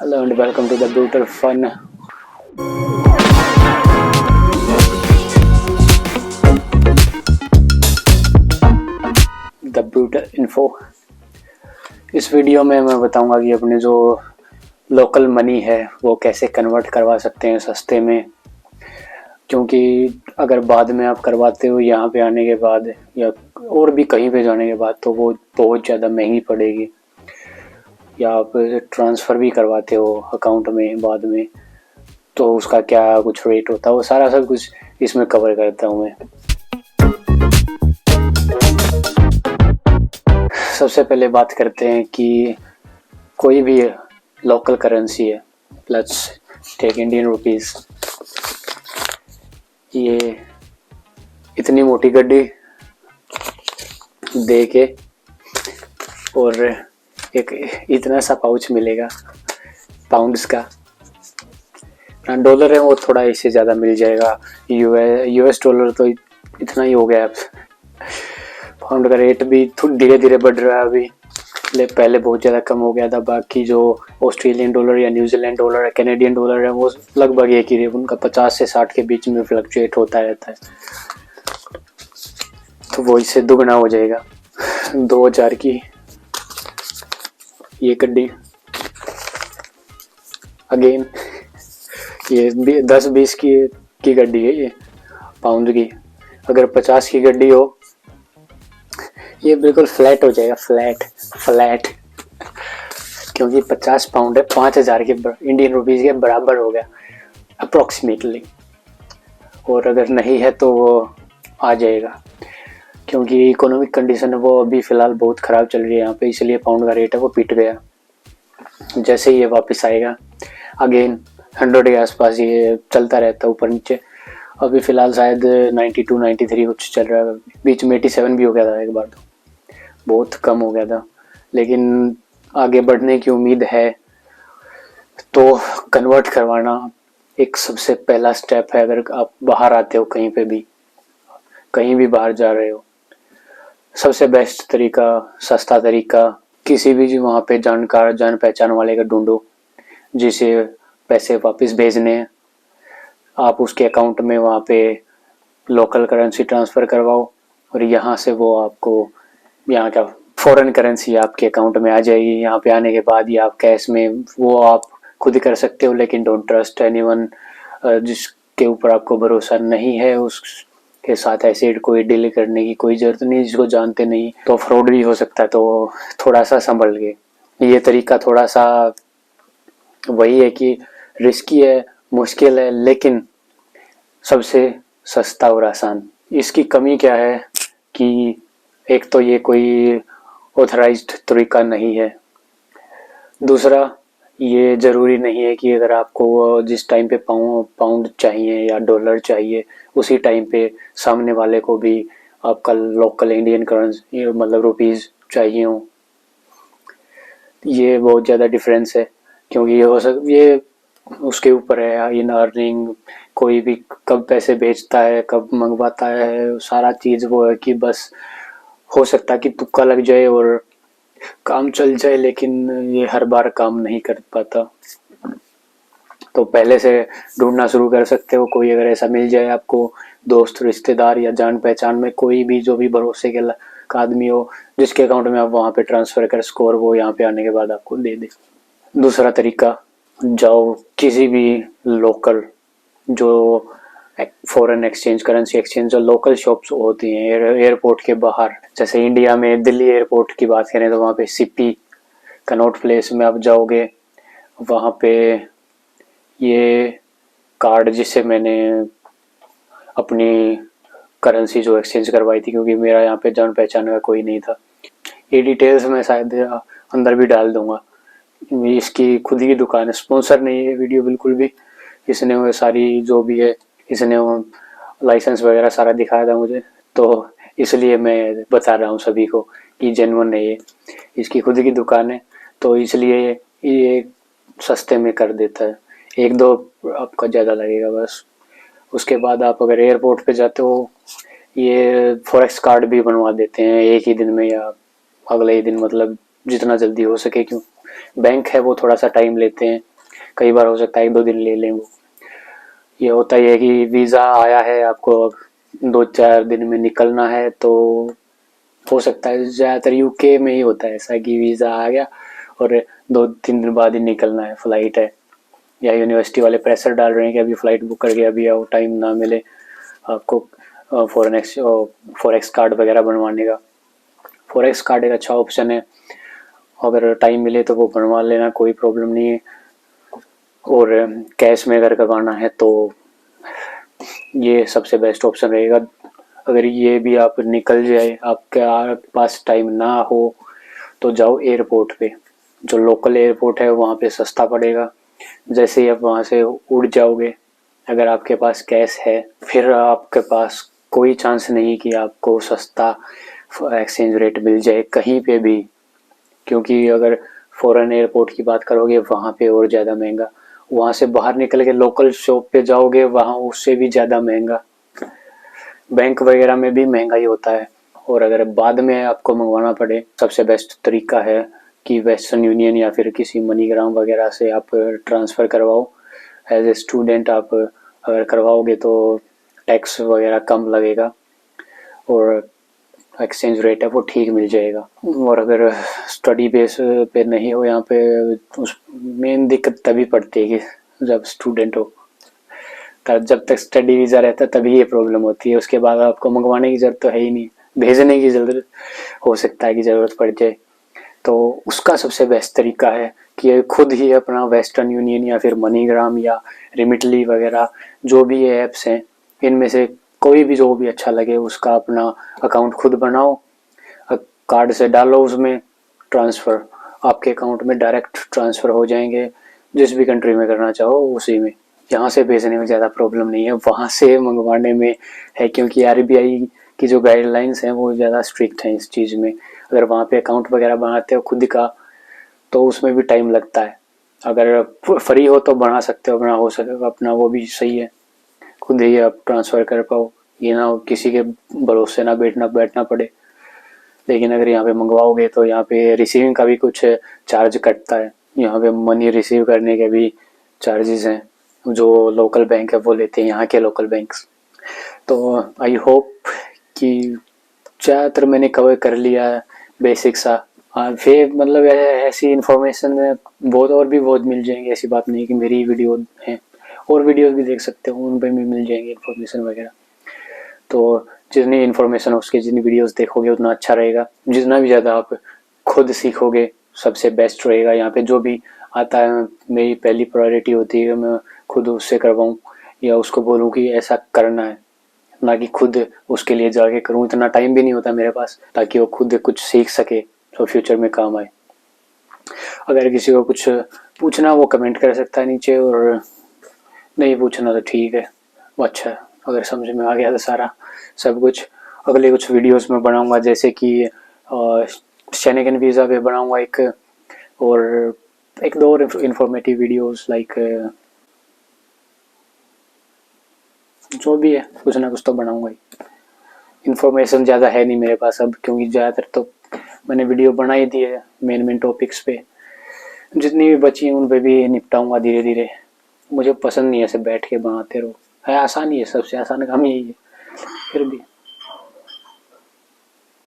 Hello and welcome to the Brutal Fun. The Brutal Info. इस video में मैं बताऊंगा कि अपने जो लोकल मनी है वो कैसे कन्वर्ट करवा सकते हैं सस्ते में, क्योंकि अगर बाद में आप करवाते हो यहाँ पे आने के बाद या और भी कहीं पे जाने के बाद तो वो बहुत ज़्यादा महंगी पड़ेगी, या आप ट्रांसफ़र भी करवाते हो अकाउंट में बाद में तो उसका क्या कुछ रेट होता है, वो सारा सब कुछ इसमें कवर करता हूँ मैं। सबसे पहले बात करते हैं कि कोई भी लोकल करेंसी है, लेट्स टेक इंडियन रुपीस। ये इतनी मोटी गड्डी दे के और एक इतना सा पाउच मिलेगा पाउंड्स का। डॉलर है वो थोड़ा इससे ज़्यादा मिल जाएगा, यूएस डॉलर तो इतना ही हो गया अब। पाउंड का रेट भी धीरे धीरे बढ़ रहा है अभी, पहले बहुत ज़्यादा कम हो गया था। बाकी जो ऑस्ट्रेलियन डॉलर या न्यूजीलैंड डॉलर है, कैनेडियन डॉलर है, वो लगभग एक ही रेट, उनका 50 से 60 के बीच में फ्लक्चुएट होता रहता है, तो वो इससे दुगना हो जाएगा। 2000 की ये गड्डी, अगेन ये 10-20 की गड्डी है ये पाउंड की। अगर 50 की गड्डी हो ये बिल्कुल फ्लैट हो जाएगा, फ्लैट क्योंकि 50 पाउंड है, 5000 के इंडियन रुपीस के बराबर हो गया अप्रोक्सीमेटली। और अगर नहीं है तो वो आ जाएगा, क्योंकि इकोनॉमिक कंडीशन है वो अभी फ़िलहाल बहुत ख़राब चल रही है यहाँ पे, इसलिए पाउंड का रेट है वो पिट गया। जैसे ही ये वापस आएगा अगेन 100 के आसपास ये चलता रहता है ऊपर नीचे। अभी फ़िलहाल शायद 92-93 कुछ चल रहा है, बीच में 87 भी हो गया था एक बार, तो बहुत कम हो गया था, लेकिन आगे बढ़ने की उम्मीद है। तो कन्वर्ट करवाना एक सबसे पहला स्टेप है। अगर आप बाहर आते हो, कहीं भी बाहर जा रहे हो, सबसे बेस्ट तरीका, सस्ता तरीका, किसी भी वहाँ पे जान पहचान वाले का ढूंढो जिसे पैसे वापस भेजने हैं। आप उसके अकाउंट में वहाँ पे लोकल करेंसी ट्रांसफ़र करवाओ और यहाँ से वो आपको यहाँ का फॉरेन करेंसी आपके अकाउंट में आ जाएगी। यहाँ पे आने के बाद ही आप कैश में वो आप खुद कर सकते हो, लेकिन डोंट ट्रस्ट एनीवन। जिसके ऊपर आपको भरोसा नहीं है उसके साथ ऐसे कोई डील करने की कोई ज़रूरत नहीं, जिसको जानते नहीं, तो फ्रॉड भी हो सकता है। तो थोड़ा सा संभल के, ये तरीका थोड़ा सा वही है कि रिस्की है, मुश्किल है, लेकिन सबसे सस्ता और आसान। इसकी कमी क्या है कि एक तो ये कोई ऑथराइज्ड तरीका नहीं है, दूसरा ये ज़रूरी नहीं है कि अगर आपको जिस टाइम पे पाउंड चाहिए या डॉलर चाहिए उसी टाइम पे सामने वाले को भी आपका लोकल इंडियन करेंसी मतलब रुपीस चाहिए हो। ये बहुत ज़्यादा डिफरेंस है, क्योंकि ये उसके ऊपर है इन अर्निंग। कोई भी कब पैसे भेजता है, कब मंगवाता है, सारा चीज़ वो है कि बस हो सकता है कि तुक्का लग जाए और काम चल जाए, लेकिन ये हर बार काम नहीं कर पाता। तो पहले से ढूंढना शुरू कर सकते हो, कोई अगर ऐसा मिल जाए आपको, दोस्त, रिश्तेदार या जान पहचान में कोई भी जो भी भरोसे के आदमी हो, जिसके अकाउंट में आप वहाँ पे ट्रांसफ़र कर स्कोर वो यहाँ पे आने के बाद आपको दे दे। दूसरा तरीका, जाओ किसी भी लोकल जो फॉरेन एक्सचेंज, करेंसी एक्सचेंज जो लोकल शॉप्स होती हैं एयरपोर्ट के बाहर, जैसे इंडिया में दिल्ली एयरपोर्ट की बात करें तो वहाँ पे सीपी कनॉट प्लेस में आप जाओगे, वहाँ पे ये कार्ड जिससे मैंने अपनी करेंसी जो एक्सचेंज करवाई थी, क्योंकि मेरा यहाँ पे जान पहचान का कोई नहीं था, ये डिटेल्स मैं शायद अंदर भी डाल दूंगा। इसकी खुद की दुकान है, स्पॉन्सर नहीं है वीडियो बिल्कुल भी। इसने वो सारी जो भी है, इसने वो लाइसेंस वगैरह सारा दिखाया था मुझे, तो इसलिए मैं बता रहा हूँ सभी को कि जेन्युइन है ये। इसकी खुद की दुकान है, तो इसलिए ये सस्ते में कर देता है। 1-2 आपका ज़्यादा लगेगा बस। उसके बाद आप अगर एयरपोर्ट पे जाते हो, ये फॉरेक्स कार्ड भी बनवा देते हैं एक ही दिन में या अगले ही दिन, मतलब जितना जल्दी हो सके। क्यों बैंक है वो थोड़ा सा टाइम लेते हैं, कई बार हो सकता है 1-2 दिन ले लें वो। ये होता ही है कि वीज़ा आया है, आपको 2-4 दिन में निकलना है, तो हो सकता है ज़्यादातर यूके में ही होता है ऐसा कि वीज़ा आ गया और 2-3 दिन बाद ही निकलना है, फ्लाइट है, या यूनिवर्सिटी वाले प्रेशर डाल रहे हैं कि अभी फ़्लाइट बुक करके अभी आओ, टाइम ना मिले आपको फॉरेक्स कार्ड वगैरह बनवाने का। फॉरेक्स कार्ड एक अच्छा ऑप्शन है, अगर टाइम मिले तो वो बनवा लेना, कोई प्रॉब्लम नहीं है। और कैश में अगर करवाना है तो ये सबसे बेस्ट ऑप्शन रहेगा। अगर ये भी आप निकल जाए, आपके पास टाइम ना हो, तो जाओ एयरपोर्ट पे, जो लोकल एयरपोर्ट है वहाँ पे सस्ता पड़ेगा। जैसे ही आप वहाँ से उड़ जाओगे, अगर आपके पास कैश है, फिर आपके पास कोई चांस नहीं कि आपको सस्ता एक्सचेंज रेट मिल जाए कहीं पे भी, क्योंकि अगर फॉरेन एयरपोर्ट की बात करोगे वहाँ पे और ज़्यादा महंगा, वहाँ से बाहर निकल के लोकल शॉप पे जाओगे वहाँ उससे भी ज़्यादा महंगा, बैंक वगैरह में भी महंगा ही होता है। और अगर बाद में आपको मंगवाना पड़े, सबसे बेस्ट तरीका है कि वेस्टर्न यूनियन या फिर किसी मनीग्राम वगैरह से आप ट्रांसफ़र करवाओ। एज ए स्टूडेंट आप अगर करवाओगे तो टैक्स वगैरह कम लगेगा और एक्सचेंज रेट है वो ठीक मिल जाएगा। और अगर स्टडी बेस पे नहीं हो यहाँ पे, उस मेन दिक्कत तभी पड़ती है कि जब स्टूडेंट हो, तब जब तक स्टडी वीज़ा रहता है तभी ये प्रॉब्लम होती है। उसके बाद आपको मंगवाने की ज़रूरत तो है ही नहीं, भेजने की ज़रूरत हो सकता है कि ज़रूरत पड़ जाए, तो उसका सबसे बेस्ट तरीका है कि खुद ही अपना वेस्टर्न यूनियन या फिर मनीग्राम या रिमिटली वगैरह जो भी ये ऐप्स हैं, इनमें से कोई भी जो भी अच्छा लगे उसका अपना अकाउंट खुद बनाओ, कार्ड से डालो, उसमें ट्रांसफ़र आपके अकाउंट में डायरेक्ट ट्रांसफ़र हो जाएंगे, जिस भी कंट्री में करना चाहो उसी में। यहाँ से भेजने में ज़्यादा प्रॉब्लम नहीं है, वहाँ से मंगवाने में है, क्योंकि आरबीआई की जो गाइडलाइंस हैं वो ज़्यादा स्ट्रिक्ट हैं इस चीज़ में। अगर वहाँ पे अकाउंट वगैरह बनाते हो खुद का तो उसमें भी टाइम लगता है। अगर फ्री हो तो बना सकते हो, अपना हो सके अपना, वो भी सही है, खुद ही आप ट्रांसफ़र कर पाओ, ये ना हो किसी के भरोसे ना बैठना पड़े। लेकिन अगर यहाँ पे मंगवाओगे तो यहाँ पे रिसीविंग का भी कुछ चार्ज कटता है, यहाँ पे मनी रिसीव करने के भी चार्जेस हैं जो लोकल बैंक है वो लेते हैं, यहाँ के लोकल बैंक्स। तो आई होप कि ज़्यादातर मैंने कवर कर लिया बेसिक सा। हाँ, फिर मतलब ऐसी इन्फॉर्मेशन बहुत और भी बहुत मिल जाएंगी, ऐसी बात नहीं कि मेरी वीडियो है, और वीडियोस भी देख सकते हो, उन पर भी मिल जाएंगे इन्फॉर्मेशन वगैरह। तो जितनी इन्फॉर्मेशन उसके जितनी वीडियोस देखोगे उतना अच्छा रहेगा, जितना भी ज़्यादा आप खुद सीखोगे सबसे बेस्ट रहेगा। यहाँ पे जो भी आता है मेरी पहली प्रायोरिटी होती है कि मैं खुद उससे करवाऊँ या उसको बोलूँ कि ऐसा करना है, ना कि खुद उसके लिए जाके करूँ, इतना टाइम भी नहीं होता मेरे पास ताकि वो खुद कुछ सीख सके तो फ्यूचर में काम आए। अगर किसी को कुछ पूछना वो कमेंट कर सकता है नीचे, और नहीं पूछना तो ठीक है, वो अच्छा है। अगर समझ में आ गया तो सारा सब कुछ अगले कुछ वीडियोस में बनाऊंगा, जैसे कि शेनेगन वीज़ा पे बनाऊंगा एक, और एक दो और इंफॉर्मेटिव वीडियोस लाइक जो भी है कुछ ना कुछ तो बनाऊंगा ही। इन्फॉर्मेशन ज़्यादा है नहीं मेरे पास अब, क्योंकि ज़्यादातर तो मैंने वीडियो बना ही दी है मेन टॉपिक्स पे, जितनी भी बची हैं उन पे भी निपटाऊंगा धीरे धीरे। मुझे पसंद नहीं है ऐसे बैठ के बनाते रहो, है आसान ही है, सबसे आसान काम यही है, फिर भी